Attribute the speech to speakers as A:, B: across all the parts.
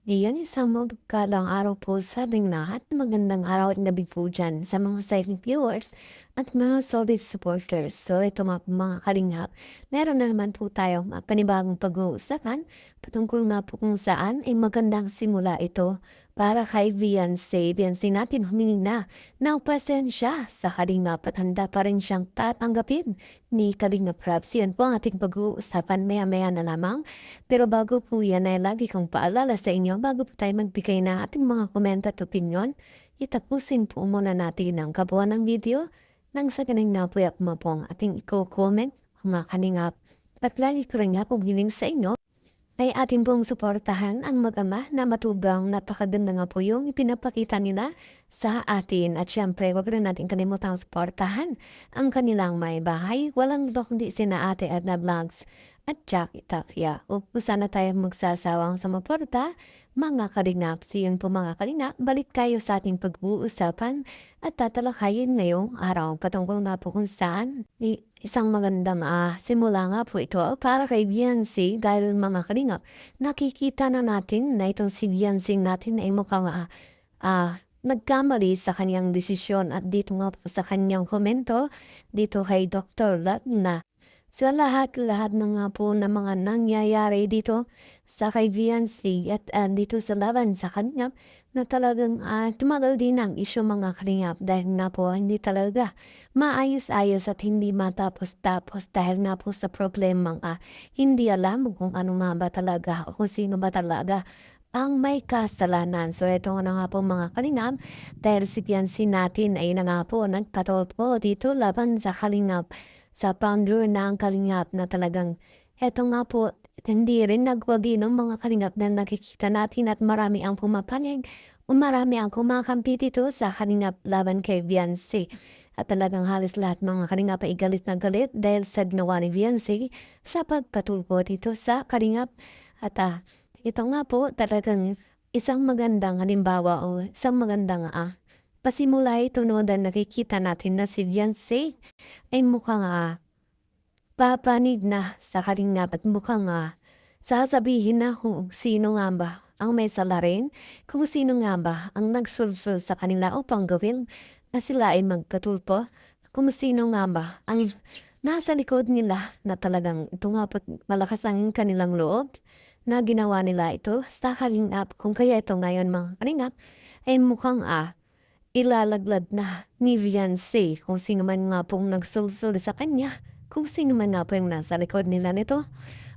A: Iyan, isang magkalang araw po sa ating lahat. Magandang araw at gabi po dyan sa mga silent viewers at mga solid supporters. So ito mga kalingap, meron na naman po tayong panibagong pag-uusapan patungkol na po kung saan ay magandang simula ito para kay Beyonce. Beyonce natin humingi na ng pasensya sa kalingap at handa pa rin siyang tatanggapin ni Kalingap Raps. Yan po ang ating pag-uusapan maya-maya na lamang. Pero bago po yan ay lagi kong paalala sa inyo, bago po tayo magbigay ng ating mga komento at opinyon, itapusin po muna natin ang kabuuan ng video nang sa ganang napuyak mo po ang ating i-comment, mga kaningap. At lagi ko rin nga pong hiling sa inyo ay ating pong suportahan ang mag-ama na matubang napakaganda nga po yung ipinapakita nila sa atin. At syempre, wag rin natin kalimutang suportahan ang kanilang may bahay. Walang iba kundi sina Ate Edna Vlogs at Jackie Tafia. O sana tayo magsasawang sumuporta, mga kalingap. So yun po mga kalingap, balik kayo sa ating pag-uusapan at tatalakayin ngayong araw patungkol na po kung saan isang magandang simula nga po ito para kay Beyonce dahil mga kalingap, nakikita na natin na itong si Beyonce natin ay mukhang nagkamali sa kanyang desisyon at dito nga po sa kanyang komento dito kay Dr. Love na sa lahat-lahat na nga po na mga nangyayari dito sa kay Beyonce at dito sa laban sa kanya na talagang tumagal din ang isyu mga kalingap dahil nga po hindi talaga maayos-ayos at hindi matapos-tapos dahil nga po sa problemang hindi alam kung ano nga ba talaga o kung sino ba talaga ang may kasalanan. So ito na nga po mga kalingap dahil si Beyonce natin ay na nga po nagpatol po dito laban sa kalingap sa founder ng kalingap na talagang eto nga po hindi rin nagwagi ng mga kalingap na nakikita natin at marami ang pumapanig o marami ang kumakampi dito sa kalingap laban kay Beyonce. At talagang halos lahat mga kalingap ay galit na galit dahil sa ginawa ni Beyonce sa pagpatulpo dito sa kalingap. At ito nga po talagang isang magandang halimbawa o isang magandang pasimula ito no dahil nakikita natin na si Beyonce ay mukhang papanig na sa kalingap at mukhang sasabihin na kung sino nga ba ang may sala rin, kung sino nga ba ang nagsulsul sa kanila upang gawin na sila ay magkatulpo, kung sino nga ba ang nasa likod nila na talagang ito nga po malakas ang kanilang loob na ginawa nila ito sa kalingap. Kung kaya ito ngayon mga kalingap ay mukhang ilalaglag na ni Beyonce kung sino man nga pong nagsulsul sa kanya, kung sino man nga po yung nasa likod nila nito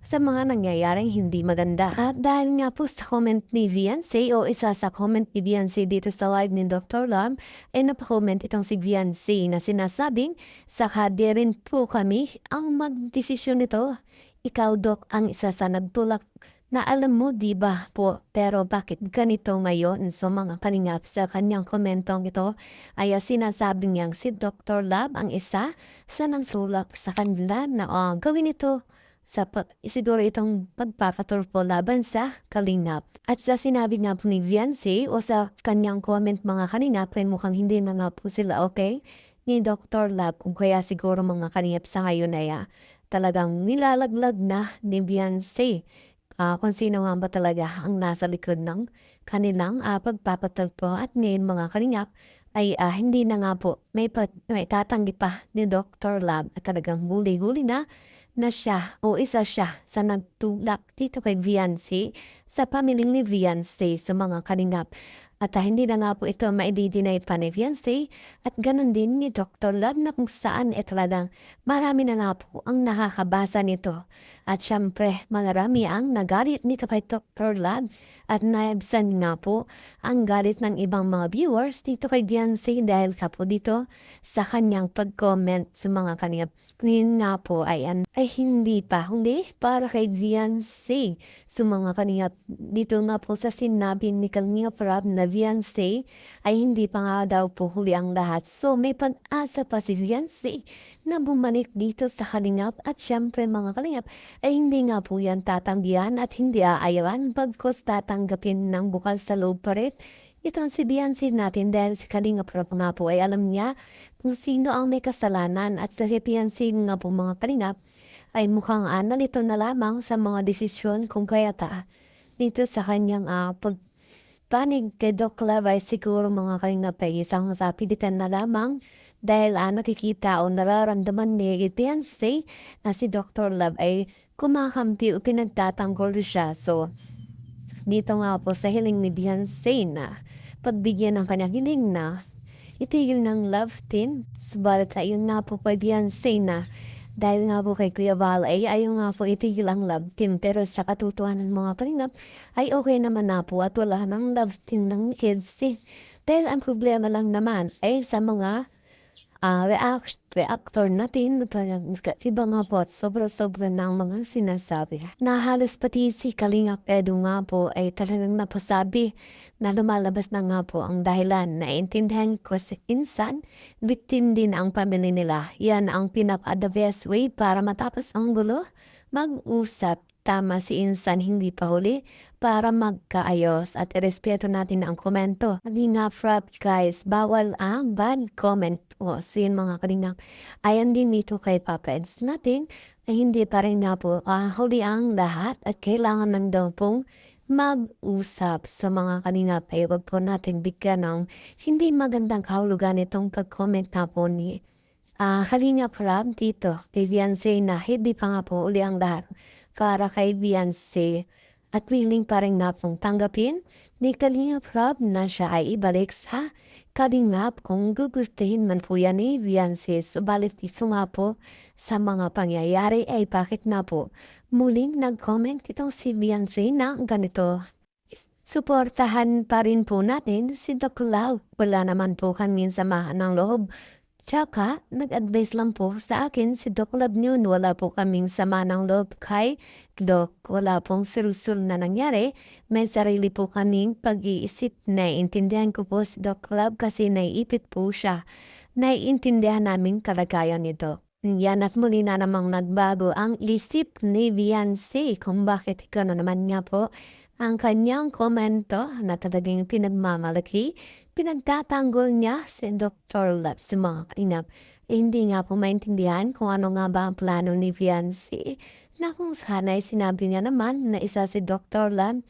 A: sa mga nangyayaring hindi maganda. At dahil nga po sa comment ni Beyonce o isa sa comment ni Beyonce dito sa live ni Dr. Love, ay napacomment itong si Beyonce na sinasabing, saka di rin po kami ang magdesisyon nito. Ikaw, Doc, ang isa sa nagtulak na alam mo, di ba po, pero bakit ganito ngayon? So mga kalingap sa kanyang komentong ito ay sinasabi niyang si Dr. Love ang isa sa nagtulak sa kanila na gawin ito sa siguro itong pagpapatulpo laban sa kalingap. At sa sinabi nga po ni Beyonce o sa kanyang comment mga kalingap ay mukhang hindi na nga po sila okay ni Dr. Love kung kaya siguro mga kalingap sa ngayon ay talagang nilalaglag na ni Beyonce kung sino nga ba talaga ang nasa likod ng kanilang pagpapatulpo at ngayon mga kalingap ay hindi na nga po may tatanggi pa ni Dr. Love at talagang huli-huli na siya o isa siya sa nagtulak dito kay Beyonce sa pamilyang ni Beyonce sa mga kalingap. At hindi na nga po ito maididinay pa ni Beyonce at ganun din ni Dr. Love na kung saan talagang marami na nga po ang nakakabasa nito. At syempre marami ang nagalit nito kay Dr. Love at naibsan nga po ang galit ng ibang mga viewers dito kay Beyonce dahil ka po dito sa kanyang pag-comment sa mga kaniyang. Ngayon nga po ay hindi pa huli para kay Beyonce. So mga kaniyap, dito nga po sa sinabi ni Kalingap Rab na Beyonce ay hindi pa nga daw po huli ang lahat. So may pag-asa pa si Beyonce na bumalik dito sa Kalingap at syempre mga Kalingap ay hindi nga po yan tatanggihan at hindi aayawan bagkos tatanggapin ng bukal sa loob pa rin. Itong si Beyonce natin dahil si Kalingap Rab nga po ay alam niya kung sino ang may kasalanan at sa Beyonce nga po mga kalingap ay mukhang nalito na lamang sa mga desisyon kung kaya dito sa kanyang pagpanig kay Doc Love ay siguro mga kalingap ay isang sapilitan na lamang dahil nakikita o nararamdaman ni Beyonce na si Dr. Love ay kumakampi o pinagtatanggol siya. So, dito nga po sa hiling ni Beyonce na pagbigyan ng kanyang hiling na itigil ng love team. Subalit ayun nga po kay Beyonce na dahil nga po kay Kuya Val ay ayaw nga po itigil ang love team. Pero sa katotohanan mga kalingap ay okay naman na po at wala ng love team ng kids Dahil ang problema lang naman ay sa mga reactor natin talagang iba nga po at sobra-sobra ng mga sinasabi. Na halos pati si Kalingap Edu nga po ay talagang napasabi na lumalabas na nga po ang dahilan. Naintindihan ko si Insan, victim din ang pamilya nila. Yan ang the best way para matapos ang gulo, mag-usap. Tama si Insan, hindi pa huli para magkaayos at irespeto natin ang komento. Kalingap Rap guys, bawal ang bad comment. So yun mga kalingap. Ayan din dito kay Papa Eds natin ay hindi pa rin na po huli ang lahat at kailangan ng daw pong mag-usap sa mga kalingap ay wag po natin bigyan ng hindi magandang kahulugan itong pag-comment na po ni Kalingap Rap dito kay Beyonce na hindi pa nga po uli ang lahat para kay Beyonce at willing pa rin na pong tanggapin ni Kalingap Rap na siya ay ibalik sa Kalingap kung gugustuhin man po yan ni Beyonce. Subalit dito nga po sa mga pangyayari ay bakit na po muling nag-comment itong si Beyonce na ganito. Suportahan pa rin po natin si Doc Love. Wala naman po kaming samahan ng loob. Tsaka, nag-advise lang po sa akin si Doc Love yun. Wala po kaming sama ng loob kay Doc. Wala pong seryoso na nangyari. May sarili po kaming pag-iisip. Naiintindihan ko po si Doc Love kasi naiipit po siya. Naiintindihan namin kalagayan nito. Yan at muli na namang nagbago ang isip ni Beyonce kung bakit gano'n naman nga po ang kanyang komento na talagang pinagmamalaki. Pinagtatanggol niya si Dr. Love sa mga kalingap. Hindi nga po maintindihan kung ano nga ba ang plano ni Beyonce na kung sana'y sinabi niya naman na isa si Dr. Love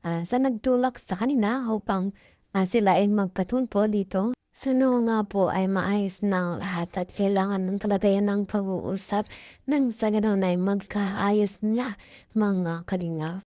A: sa nagtulak sa kanina upang sila ay magpatunpo dito. So nga po ay maayos ng lahat at kailangan ng talaga yan ng pag-uusap nang sa ganoon ay magkaayos na mga kalingap.